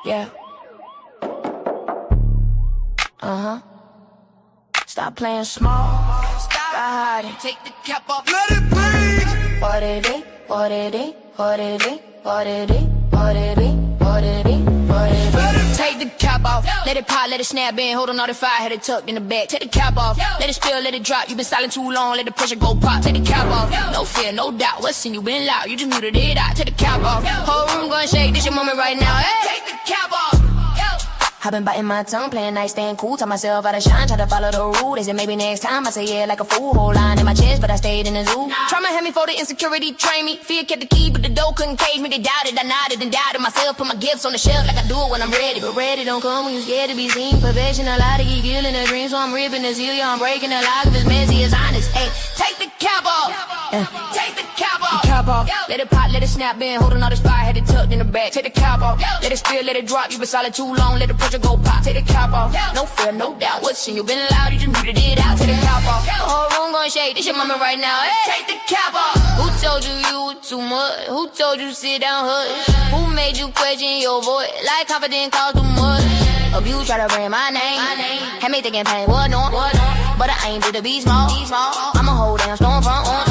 Yeah. Stop playing small. Stop hiding. Take the cap off. Let it breathe. What it is, what it is, what it is, what it is, what it is, what it is, what it is. Take the cap off. Let it pop, let it snap in. Holding all the fire, had it tucked in the back. Take the cap off. Let it spill, let it drop. You been silent too long, let the pressure go pop. Take the cap off. No fear, no doubt. What's in you been loud? You just muted it out. Take the cap off. Whole room going shake. This your moment right now. Hey, take the cap off. I've been biting my tongue, playing nice, staying cool. Tell myself out of shine, try to follow the rule. They said maybe next time I say yeah like a fool. Whole line in my chest, but I stayed in the zoo. Trauma had me for the insecurity, train me. Fear kept the key, but the door couldn't cage me. They doubted, I nodded and doubted myself. Put my gifts on the shelf like I do it when I'm ready. But ready don't come when you scared to be seen. Perfection, a lot to keep killing the dream. So I'm ripping the seal, yeah, I'm breaking the lock. If it's messy, it's honest. Hey, take the cap off. Take the cap off. The cap off. Let it pop, let it snap in. Holding all this fire, had it tucked in the back. Take the cap off. Let it spill, let it drop. You been solid too long, let the pressure go pop. Take the cap off. No fear, no doubt. What's in you been loud, you just muted it out. Take the cap off. The whole room gon' shake. This your moment right now. Hey, take the cap off. Who told you you were too much? Who told you sit down, hush? Who made you question your voice? Like confident cost too much. Abuse try to bring my name. Had me thinking pain, what on? But I ain't do the be small. I'ma hold down, storm front on.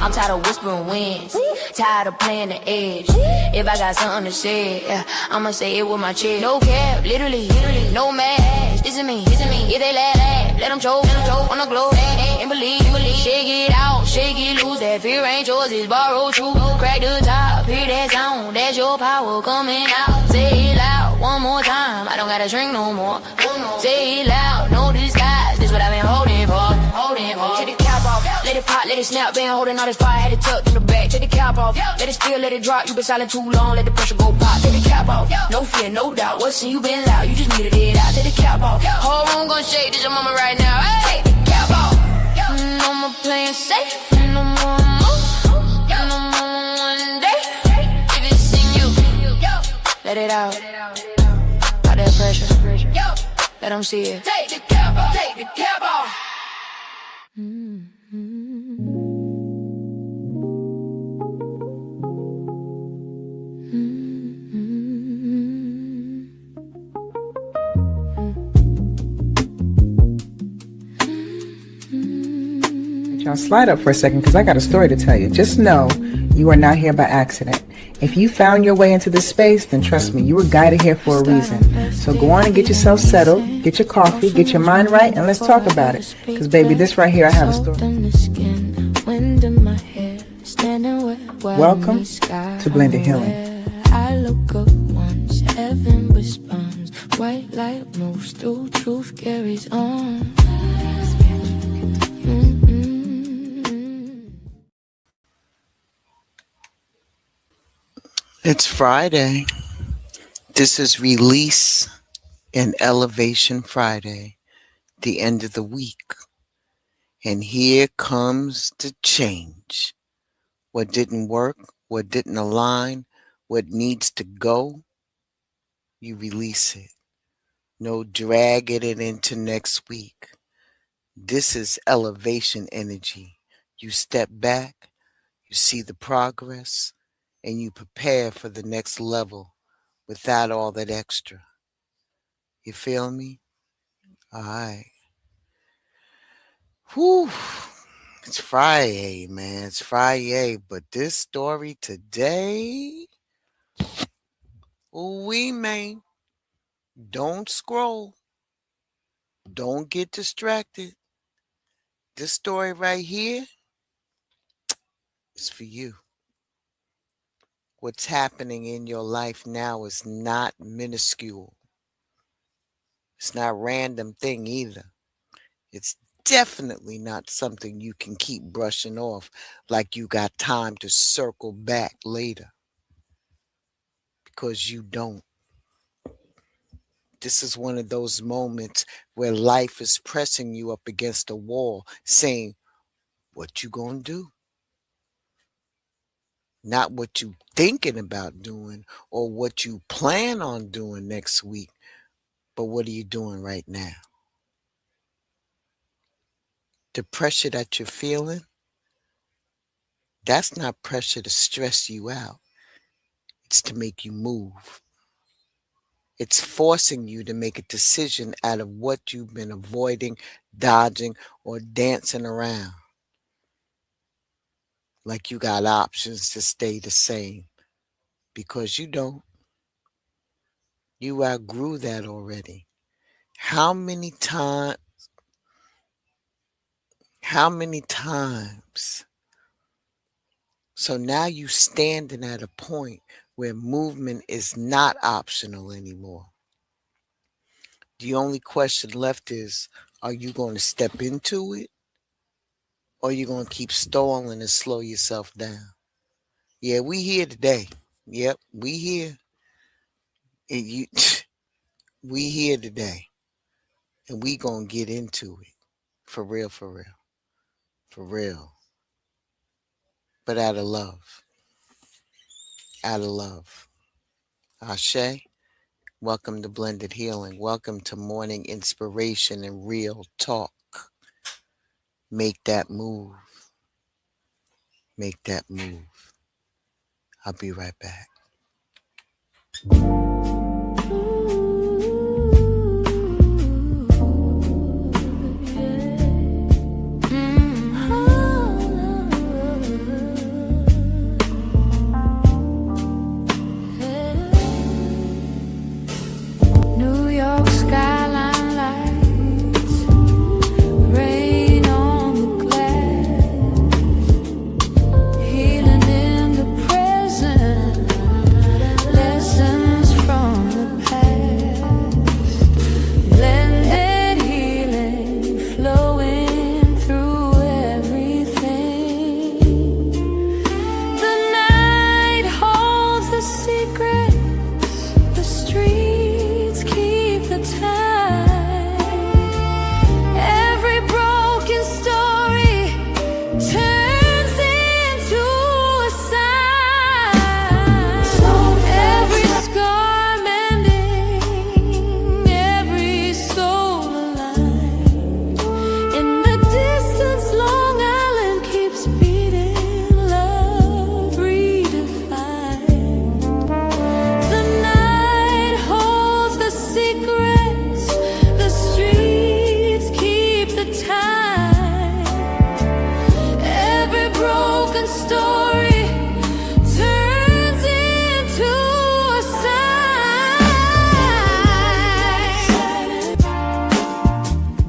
I'm tired of whispering winds, tired of playing the edge. If I got something to say, I'ma say it with my chest. No cap, literally, no mask. This is me. If they laugh, let them choke on the globe. And believe, shake it out, shake it loose. That fear ain't yours, it's borrowed truth. Crack the top, hear that sound, that's your power coming out. Say it loud, one more time, I don't gotta shrink no more. Say it loud, no disguise, this what I've been holding for. Take the cap off, let it pop, let it snap. Been holding all this fire, had it tucked in the back. Take the cap off, let it spill, let it drop. You been silent too long, let the pressure go pop. Take the cap off, no fear, no doubt. What's in you been loud, you just needed it out. Take the cap off, whole room gon' shake. This your moment right now. Hey, take the cap off. No more playing safe, no more moves, no more one day. If it's in you, let it out. All that pressure, let them see it. Take the cap off, take the cap off. Y'all slide up for a second because I got a story to tell you. Just know you are not here by accident. If you found your way into this space, then trust me, you were guided here for a reason. So go on and get yourself settled, get your coffee, get your mind right, and let's talk about it. Because baby, this right here, I have a story. Welcome to Blended Healing. I look up once, heaven responds. White light moves through, truth carries on. It's Friday. This is Release and Elevation Friday, the end of the week. And here comes the change. What didn't work, what didn't align, what needs to go, you release it. No dragging it into next week. This is elevation energy. You step back, you see the progress, and you prepare for the next level without all that extra. You feel me? All right. Whew. It's Friday, man. It's Friday. But this story today, man. Don't scroll. Don't get distracted. This story right here is for you. What's happening in your life now is not minuscule. It's not a random thing either. It's definitely not something you can keep brushing off like you got time to circle back later. Because you don't. This is one of those moments where life is pressing you up against a wall saying, what you gonna do? Not what you thinking about doing or what you plan on doing next week, but what are you doing right now? The pressure that you're feeling, that's not pressure to stress you out. It's to make you move. It's forcing you to make a decision out of what you've been avoiding, dodging, or dancing around. Like you got options to stay the same because you don't. You outgrew that already. How many times, how many times? So now you standing at a point where movement is not optional anymore. The only question left is, are you going to step into it or are you going to keep stalling and slow yourself down? Yeah, we here today. Yep, we here. And you, we here today. And we going to get into it. For real, for real. For real. But out of love. Out of love. Ashe, welcome to Blended Healing. Welcome to Morning Inspiration and Real Talk. Make that move. Make that move. I'll be right back. New York skyline lights, rain on the glass, healing in the present, lessons from the past, blended healing flowing through everything. The night holds the secrets, the streets keep the time. Every broken story turns into a sign. Every scar mending, every soul aligned. In the distance, Long Island keeps beating, love redefined. The night holds the secrets, the streets keep the time. Every broken story turns into a sign.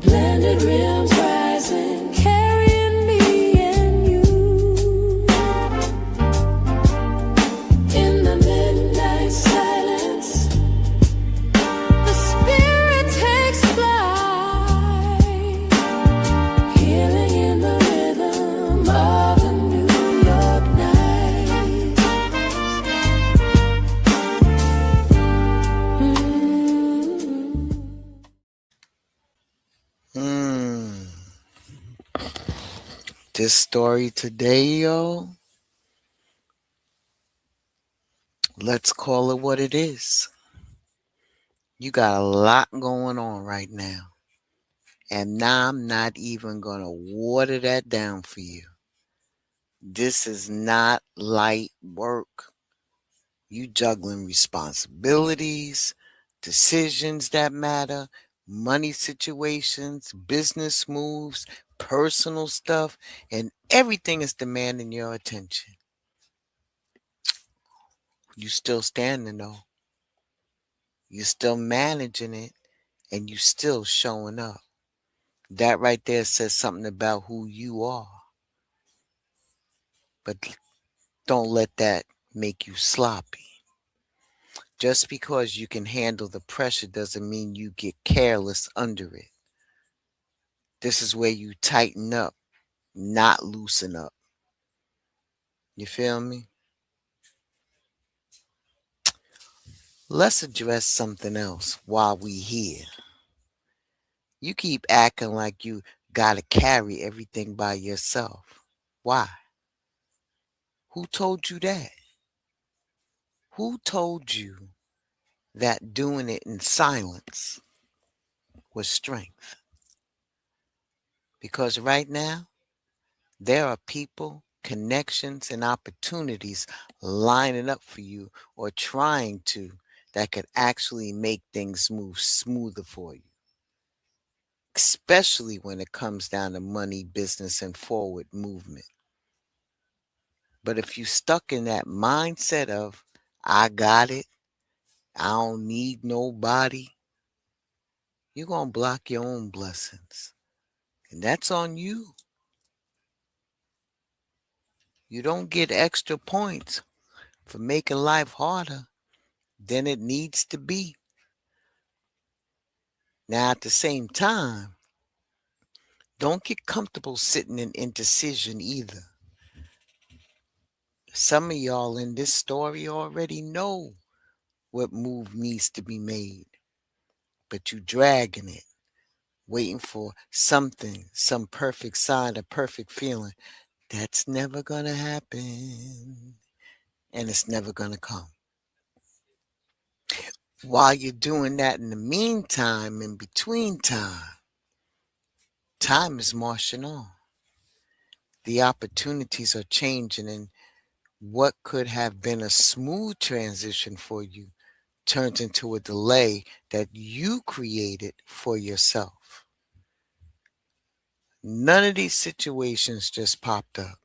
Blended rims rising, carrying me and you. In the midnight silence, the spirit takes flight, healing in the rhythm of a New York night. This story today, yo, let's call it what it is. You got a lot going on right now. And now I'm not even going to water that down for you. This is not light work. You juggling responsibilities, decisions that matter, money situations, business moves, personal stuff, and everything is demanding your attention. You still standing though. You still managing it and you still showing up. That right there says something about who you are. But don't let that make you sloppy. Just because you can handle the pressure doesn't mean you get careless under it. This is where you tighten up, not loosen up. You feel me? Let's address something else while we here. You keep acting like you gotta carry everything by yourself. Why? Who told you that? Who told you that doing it in silence was strength? Because right now, there are people, connections, and opportunities lining up for you or trying to that could actually make things move smoother for you, especially when it comes down to money, business, and forward movement. But if you stuck in that mindset of, I got it, I don't need nobody, you're going to block your own blessings. And that's on you. You don't get extra points for making life harder than it needs to be. Now, at the same time, don't get comfortable sitting in indecision either. Some of y'all in this story already know what move needs to be made, but you dragging it, waiting for something, some perfect sign, a perfect feeling. That's never gonna happen, and it's never gonna come. While you're doing that in the meantime, in between time is marching on. The opportunities are changing, and what could have been a smooth transition for you turns into a delay that you created for yourself. None of these situations just popped up.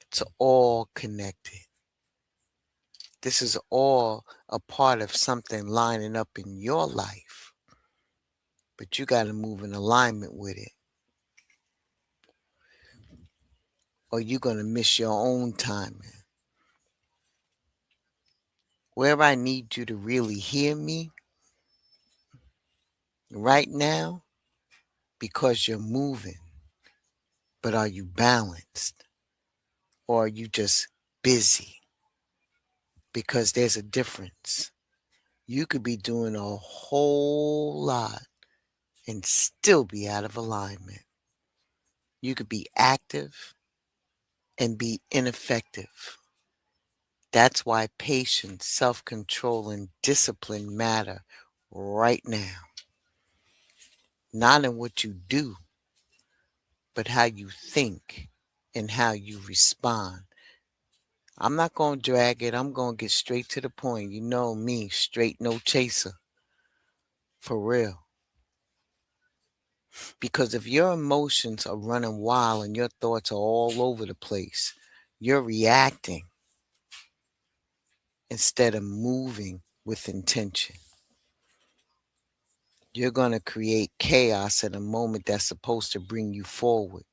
It's all connected. This is all a part of something lining up in your life, but you got to move in alignment with it, or you're going to miss your own timing. Where I need you to really hear me right now, because you're moving, but are you balanced? Or are you just busy? Because there's a difference. You could be doing a whole lot and still be out of alignment. You could be active and be ineffective. That's why patience, self control, and discipline matter right now. Not in what you do, but how you think and how you respond. I'm not going to drag it. I'm going to get straight to the point. You know me, straight, no chaser. For real. Because if your emotions are running wild and your thoughts are all over the place, you're reacting instead of moving with intention. You're going to create chaos in a moment that's supposed to bring you forward.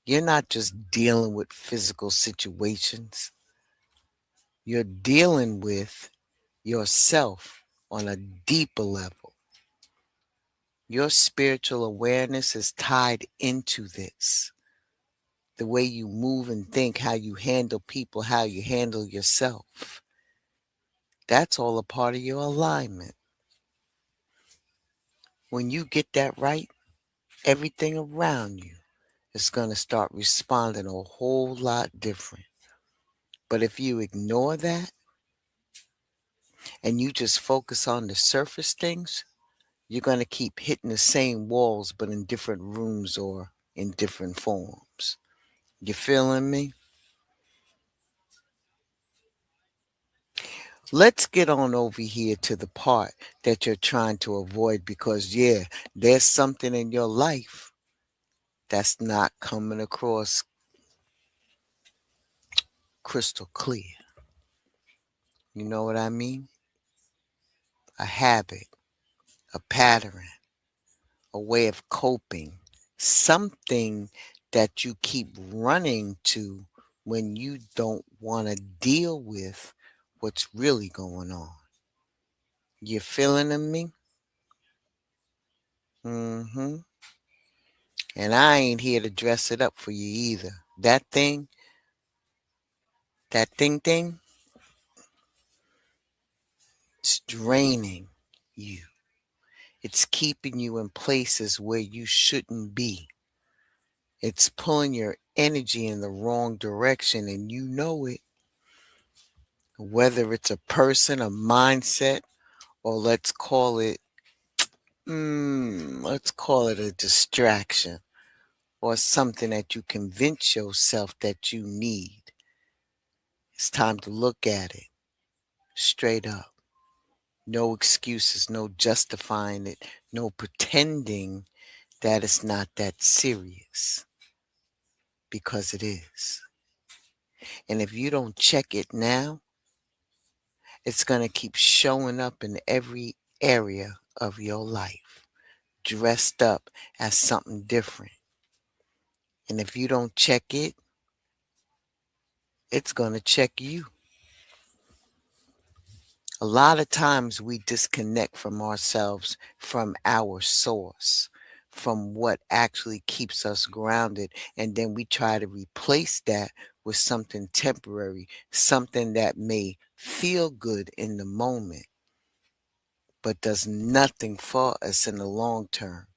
You're not just dealing with physical situations, you're dealing with yourself on a deeper level. Your spiritual awareness is tied into this. The way you move and think, how you handle people, how you handle yourself. That's all a part of your alignment. When you get that right, everything around you is going to start responding a whole lot different. But if you ignore that and you just focus on the surface things, you're going to keep hitting the same walls, but in different rooms or in different forms. You feeling me? Let's get on over here to the part that you're trying to avoid, because, yeah, there's something in your life that's not coming across crystal clear. You know what I mean? A habit, a pattern, a way of coping, something that you keep running to when you don't want to deal with what's really going on. You feeling me? Mm-hmm. And I ain't here to dress it up for you either. That thing, it's draining you. It's keeping you in places where you shouldn't be. It's pulling your energy in the wrong direction, and you know it. Whether it's a person, a mindset, or let's call it a distraction, or something that you convince yourself that you need. It's time to look at it straight up. No excuses, no justifying it, no pretending that it's not that serious, because it is. And if you don't check it now, it's going to keep showing up in every area of your life, dressed up as something different. And if you don't check it, it's going to check you. A lot of times we disconnect from ourselves, from our source, from what actually keeps us grounded. And then we try to replace that with something temporary, something that may feel good in the moment, but does nothing for us in the long term.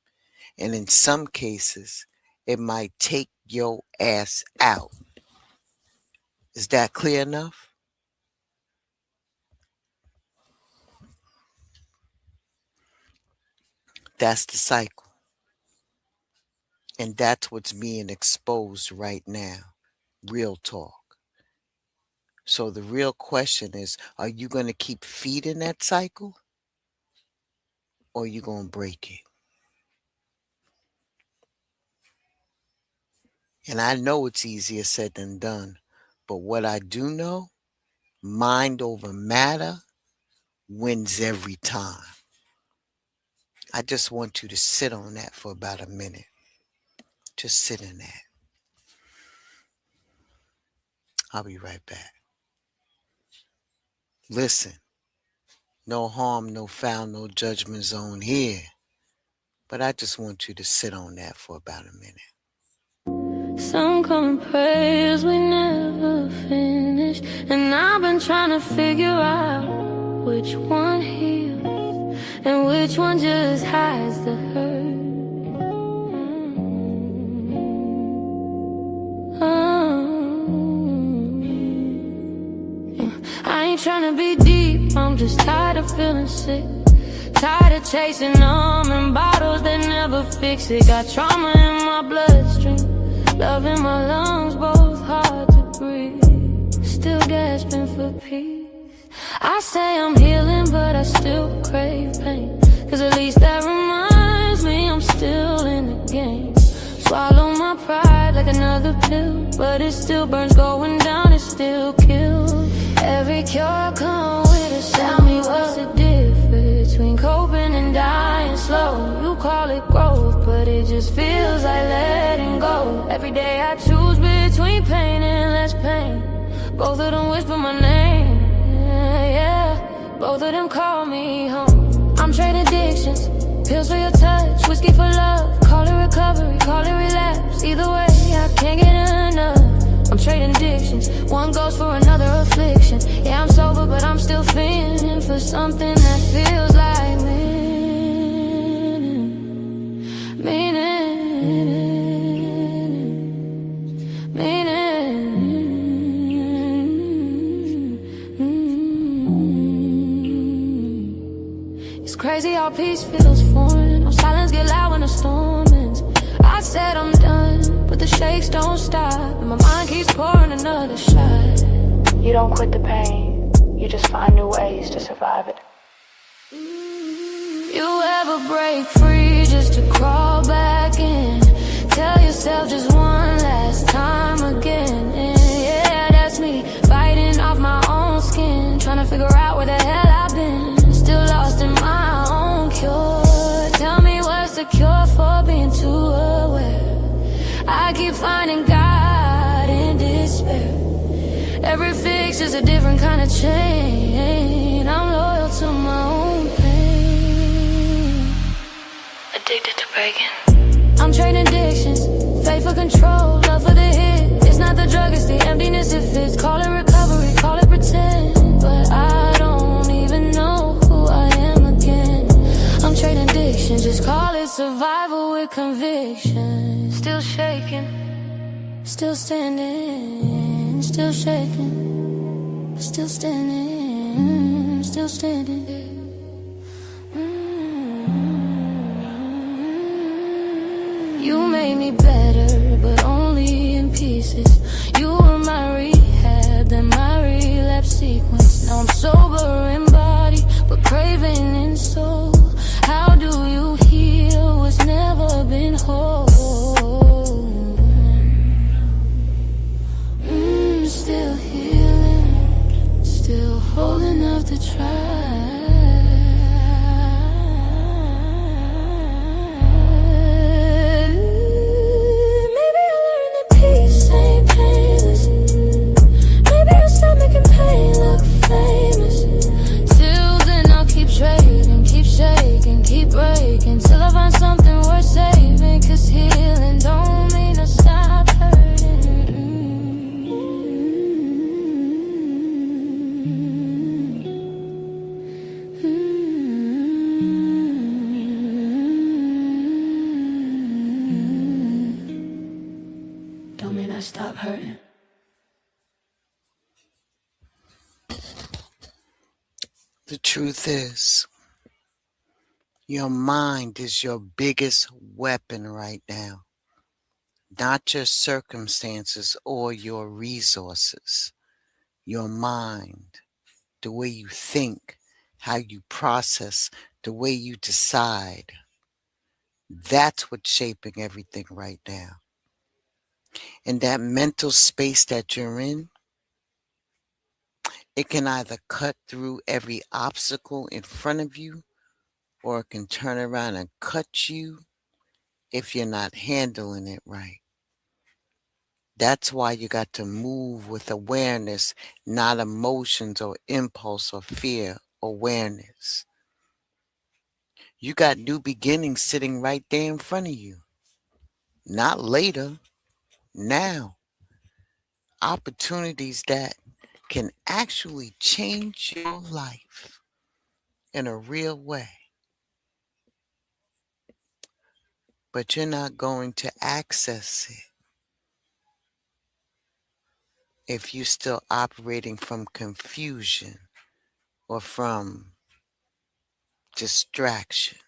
And in some cases, it might take your ass out. Is that clear enough? That's the cycle. And that's what's being exposed right now. Real talk. So the real question is, are you going to keep feeding that cycle, or are you going to break it? And I know it's easier said than done, but what I do know, mind over matter wins every time. I just want you to sit on that for about a minute. Just sit in that. I'll be right back. Listen, no harm, no foul, no judgment zone here. But I just want you to sit on that for about a minute. Some come and praise, we never finish. And I've been trying to figure out which one heals and which one just hides the hurt. I ain't trying to be deep, I'm just tired of feeling sick. Tired of chasing in bottles that never fix it. Got trauma in my bloodstream, love in my lungs, both hard to breathe. Still gasping for peace. I say I'm healing, but I still crave pain. Cause at least that reminds me I'm still in the game. Swallow my pride like another pill, but it still burns going down, it still kills. Every cure comes with a tell me what's the difference between coping and dying slow. You call it growth, but it just feels like letting go. Every day I choose between pain and less pain. Both of them whisper my name, yeah. Both of them call me home. I'm trading addictions, pills for your touch, whiskey for love. Call it recovery, call it relapse. Either way, I can't get enough. I'm trading addictions, one goes for another affliction. Yeah, I'm sober, but I'm still feeling for something that feels like It's crazy how peace feels foreign. How silence get loud when the storm ends. I said I'm done, but the shakes don't stop, and my mind keeps pouring another shot. You don't quit the pain, you just find new ways to survive it. You ever break free just to crawl back in? Tell yourself just one last time again. And yeah, that's me, fighting off my own skin, trying to figure out where the hell I've been. Still lost in my own cure. Tell me what's the cure for being too aware? I keep finding God in despair. Every fix is a different kind of chain. I'm loyal to my own pain. Addicted to breaking. I'm trading addictions, faith for control, love for the hit. It's not the drug, it's the emptiness it fits. Call it recovery, call it pretend, but I don't even know who I am again. I'm trading addictions, just call it survival with conviction. Still shaking, still standing, still shaking, still standing, still standing. You made me better, but only in pieces. You were my rehab, then my relapse sequence. Now I'm sober in body, but craving bold enough to try. Maybe I'll learn that peace ain't painless. Maybe I'll stop making pain look famous. Till then I'll keep trading, keep shaking, keep breaking, till I find something worth saving. Cause healing don't mean I stop hurting. Don't mean I stop hurting. The truth is, your mind is your biggest weapon right now, not your circumstances or your resources. Your mind, the way you think, how you process, the way you decide. That's what's shaping everything right now. And that mental space that you're in, it can either cut through every obstacle in front of you, or it can turn around and cut you if you're not handling it right. That's why you got to move with awareness, not emotions or impulse or fear. Awareness. You got new beginnings sitting right there in front of you. Not later, now. Opportunities that can actually change your life in a real way. But you're not going to access it if you're still operating from confusion or from distraction,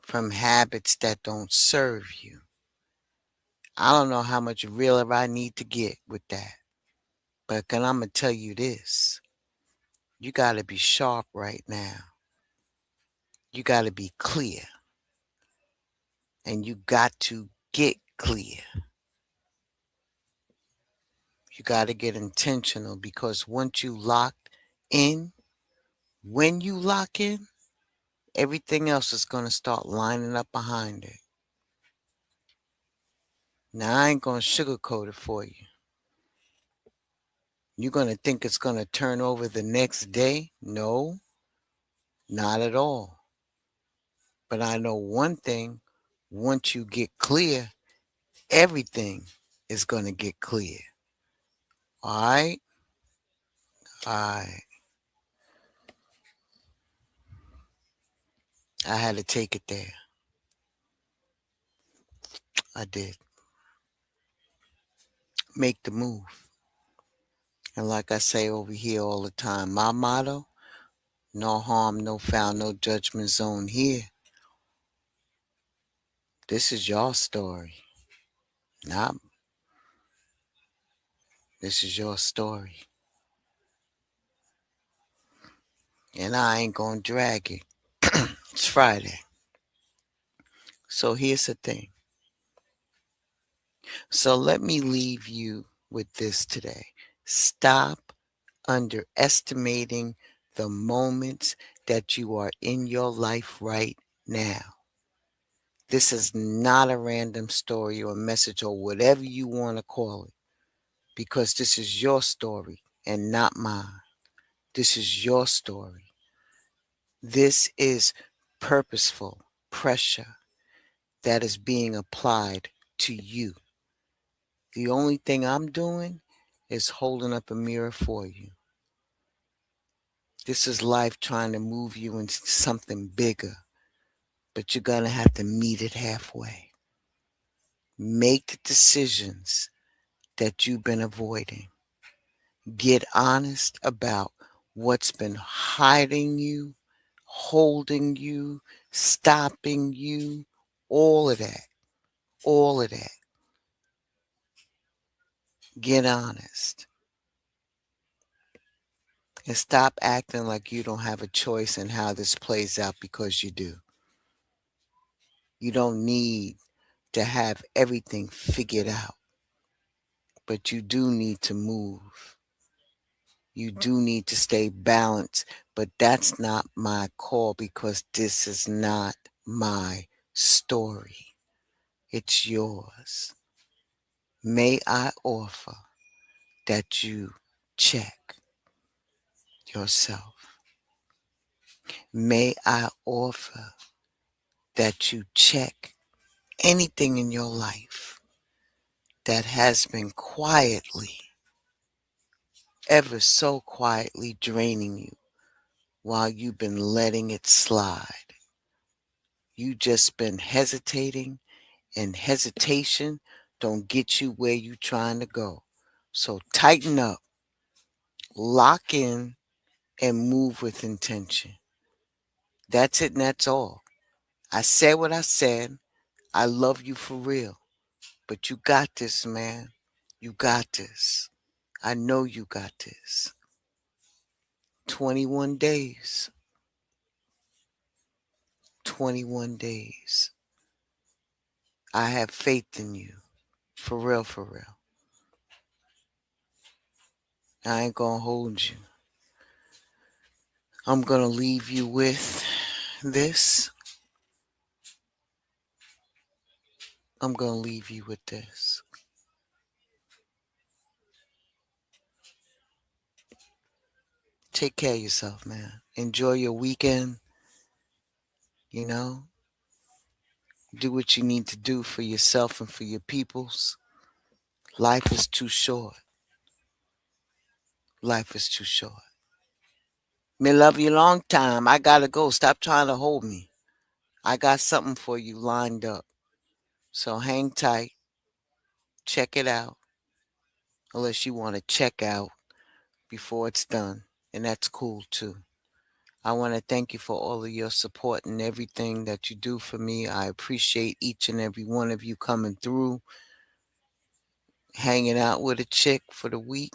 from habits that don't serve you. I don't know how much realer I need to get with that. But I'm going to tell you this. You got to be sharp right now. You got to be clear. And you got to get clear. You got to get intentional, because once you locked in, when you lock in, everything else is going to start lining up behind it. Now, I ain't going to sugarcoat it for you. You're going to think it's going to turn over the next day? No, not at all. But I know one thing, once you get clear, everything is going to get clear. All right? All right. I had to take it there. I did. Make the move. And like I say over here all the time, my motto, no harm, no foul, no judgment zone here. This is your story. Not. This is your story. And I ain't going to drag it. It's Friday. So here's the thing. So let me leave you with this today. Stop underestimating the moments that you are in your life right now. This is not a random story or message or whatever you want to call it, because this is your story and not mine. This is your story. This is purposeful pressure that is being applied to you. The only thing I'm doing is holding up a mirror for you. This is life trying to move you into something bigger, but you're going to have to meet it halfway. Make the decisions that you've been avoiding. Get honest about what's been hiding you, holding you, stopping you, all of that. All of that. Get honest. And stop acting like you don't have a choice in how this plays out, because you do. You don't need to have everything figured out, but you do need to move. You do need to stay balanced, but that's not my call because this is not my story. It's yours. May I offer that you check yourself. May I offer that you check anything in your life that has been quietly, ever so quietly draining you while you've been letting it slide. You just been hesitating, and hesitation don't get you where you trying to go. So tighten up, lock in, and move with intention. That's it and that's all. I said what I said. I love you for real. But you got this, man. You got this. I know you got this. 21 days. 21 days. I have faith in you. For real, for real. I ain't gonna hold you. I'm gonna leave you with this. I'm gonna leave you with this. Take care of yourself, man. Enjoy your weekend. You know, do what you need to do for yourself and for your peoples. Life is too short. Life is too short. Me love you long time. I gotta go. Stop trying to hold me. I got something for you lined up. So hang tight. Check it out. Unless you want to check out before it's done. And that's cool too. I want to thank you for all of your support and everything that you do for me. I appreciate each and every one of you coming through, hanging out with a chick for the week,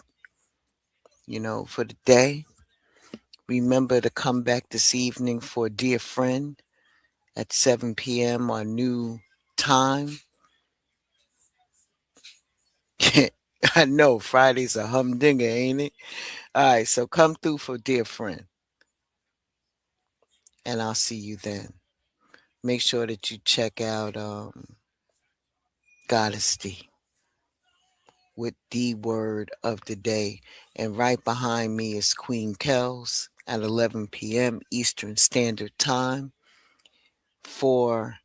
for the day. Remember to come back this evening for a dear friend at 7 p.m. our new time. I know Friday's a humdinger, ain't it? All right, so come through for dear friend. And I'll see you then. Make sure that you check out Goddess D with the word of the day. And right behind me is Queen Kells at 11 p.m. Eastern Standard Time for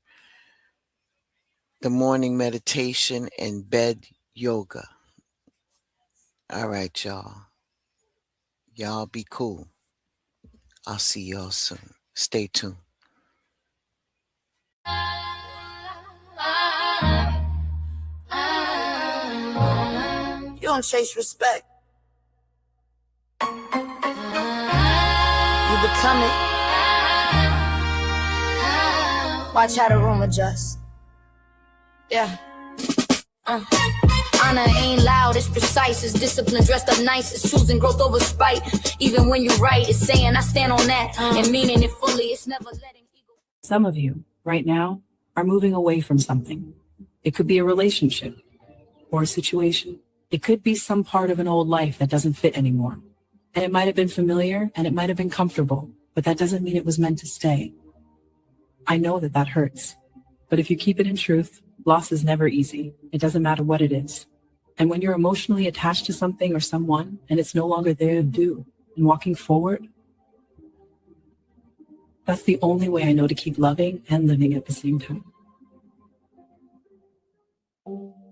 the morning meditation and bed yoga. All right, y'all. Y'all be cool. I'll see y'all soon. Stay tuned. You don't chase respect. You become it. Watch how the room adjusts. Yeah. Honor ain't loud, it's precise. It's discipline dressed up nice. It's choosing growth over spite. Even when you're right, it's saying I stand on that and meaning it fully. It's never letting ego. Some of you, right now, are moving away from something. It could be a relationship or a situation. It could be some part of an old life that doesn't fit anymore. And it might have been familiar and it might have been comfortable, but that doesn't mean it was meant to stay. I know that that hurts, but if you keep it in truth, loss is never easy. It doesn't matter what it is. And when you're emotionally attached to something or someone and it's no longer there to do and walking forward, that's the only way I know to keep loving and living at the same time.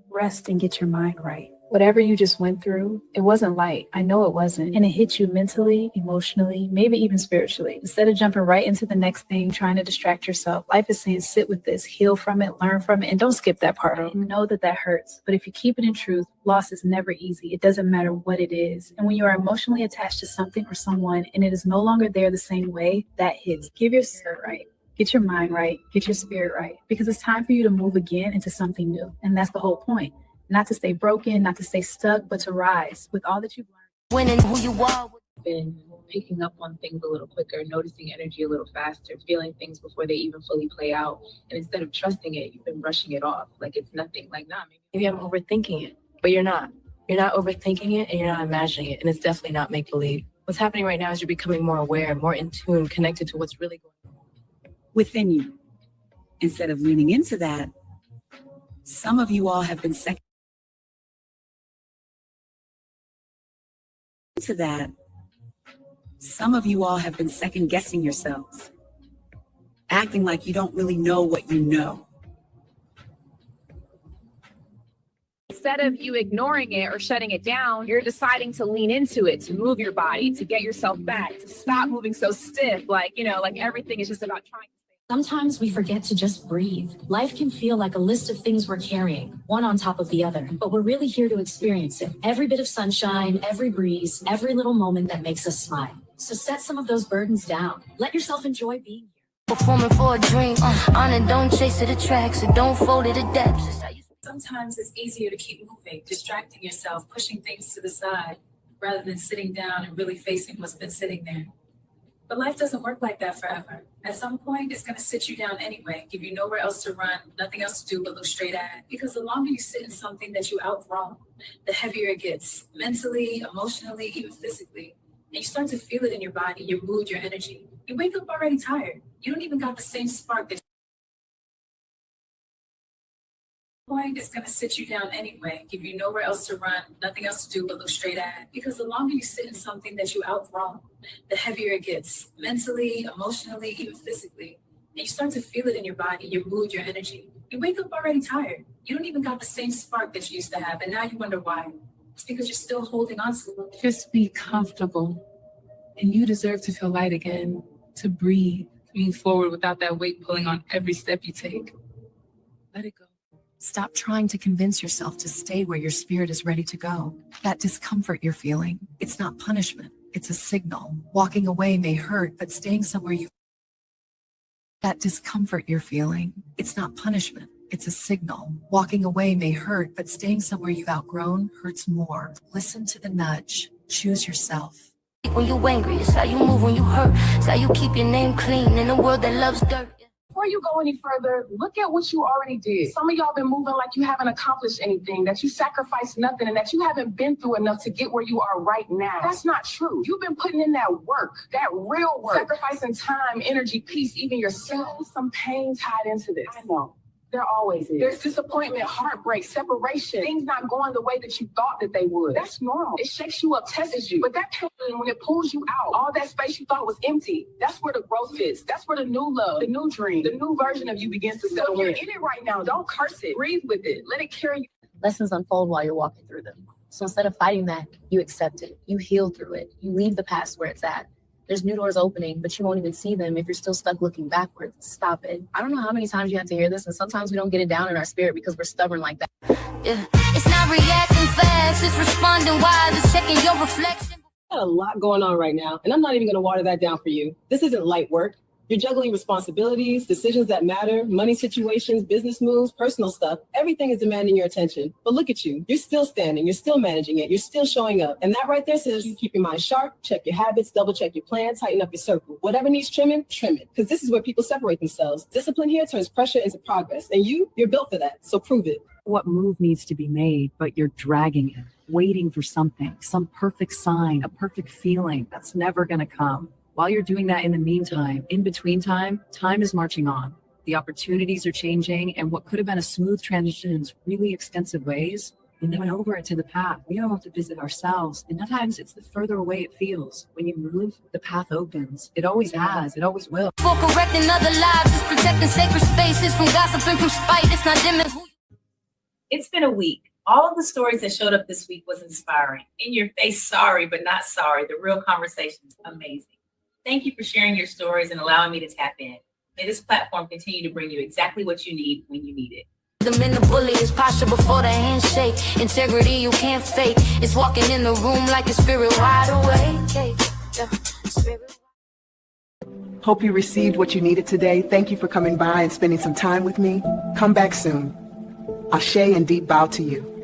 Rest and get your mind right. Whatever you just went through, it wasn't light. I know it wasn't. And it hit you mentally, emotionally, maybe even spiritually. Instead of jumping right into the next thing, trying to distract yourself, life is saying sit with this, heal from it, learn from it, and don't skip that part. You know that that hurts. But if you keep it in truth, loss is never easy. It doesn't matter what it is. And when you are emotionally attached to something or someone and it is no longer there the same way, that hits. Give yourself right. Get your mind right. Get your spirit right. Because it's time for you to move again into something new. And that's the whole point. Not to stay broken, not to stay stuck, but to rise with all that you've learned. Winning who you are. Been picking up on things a little quicker, noticing energy a little faster, feeling things before they even fully play out. And instead of trusting it, you've been brushing it off like it's nothing. Like, nah, maybe I'm overthinking it, but you're not. You're not overthinking it and you're not imagining it. And it's definitely not make-believe. What's happening right now is you're becoming more aware, more in tune, connected to what's really going on within you. Instead of leaning into that, some of you all have been second guessing yourselves, acting like you don't really know what you know. Instead of you ignoring it or shutting it down, you're deciding to lean into it, to move your body, to get yourself back, to stop moving so stiff, like everything is just about trying. Sometimes we forget to just breathe. Life can feel like a list of things we're carrying, one on top of the other, but we're really here to experience it. Every bit of sunshine, every breeze, every little moment that makes us smile. So set some of those burdens down. Let yourself enjoy being here. Performing for a dream, on it, don't chase it, attracts it, don't fold it, adapts it. Sometimes it's easier to keep moving, distracting yourself, pushing things to the side, rather than sitting down and really facing what's been sitting there. But life doesn't work like that forever. At some point, it's going to sit you down anyway, give you nowhere else to run, nothing else to do but look straight at. Because the longer you sit in something that you outgrown, the heavier it gets, mentally, emotionally, even physically. And you start to feel it in your body, your mood, your energy. You wake up already tired. You don't even got the same spark that point is going to sit you down anyway, give you nowhere else to run, nothing else to do but look straight at. Because the longer you sit in something that you outgrown, the heavier it gets, mentally, emotionally, even physically. And you start to feel it in your body, your mood, your energy. You wake up already tired. You don't even got the same spark that you used to have, and now you wonder why. It's because you're still holding on to it. Just be comfortable. And you deserve to feel light again, to breathe, to move forward without that weight pulling on every step you take. Let it go. Stop trying to convince yourself to stay where your spirit is ready to go. That discomfort you're feeling, it's not punishment, it's a signal. Walking away may hurt, but staying somewhere That discomfort you're feeling, it's not punishment, it's a signal. Walking away may hurt, but staying somewhere you've outgrown hurts more. Listen to the nudge. Choose yourself. When you angry, it's how you move when you hurt. It's how you keep your name clean in a world that loves dirt. Before you go any further, look at what you already did. Some of y'all been moving like you haven't accomplished anything, that you sacrificed nothing, and that you haven't been through enough to get where you are right now. That's not true. You've been putting in that work, that real work, sacrificing time, energy, peace, even yourself. There's some pain tied into this. I know. There always is. There's disappointment, heartbreak, separation, things not going the way that you thought that they would. That's normal. It shakes you up, tests you. But that pain, when it pulls you out, all that space you thought was empty, that's where the growth is. That's where the new love, the new dream, the new version of you begins to settle in. You're in it right now. Don't curse it. Breathe with it. Let it carry you. Lessons unfold while you're walking through them. So instead of fighting that, you accept it. You heal through it. You leave the past where it's at. There's new doors opening, but you won't even see them if you're still stuck looking backwards. Stop it. I don't know how many times you have to hear this, and sometimes we don't get it down in our spirit because we're stubborn like that. Yeah. It's not reacting fast, it's responding wise, it's checking your reflection. Got a lot going on right now, and I'm not even going to water that down for you. This isn't light work. You're juggling responsibilities, decisions that matter, money situations, business moves, personal stuff. Everything is demanding your attention. But look at you. You're still standing. You're still managing it. You're still showing up. And that right there says you keep your mind sharp, check your habits, double check your plan, tighten up your circle. Whatever needs trimming, trim it. Because this is where people separate themselves. Discipline here turns pressure into progress. And you're built for that. So prove it. What move needs to be made, but you're dragging it, waiting for something, some perfect sign, a perfect feeling that's never going to come. While you're doing that in the meantime, in between time is marching on. The opportunities are changing, and what could have been a smooth transition in really extensive ways, we went over into the path. We don't have to visit ourselves. And sometimes it's the further away it feels. When you move, the path opens. It always has. It always will. For correcting other lives, it's protecting sacred spaces from gossiping, from spite. It's not dimming who. It's been a week. All of the stories that showed up this week was inspiring. In your face, sorry, but not sorry. The real conversations, amazing. Thank you for sharing your stories and allowing me to tap in. May this platform continue to bring you exactly what you need when you need it. The men, the bully is posture before the handshake. Integrity you can't fake. It's walking in the room like a spirit wide awake. Hope you received what you needed today. Thank you for coming by and spending some time with me. Come back soon. Ashe and deep bow to you.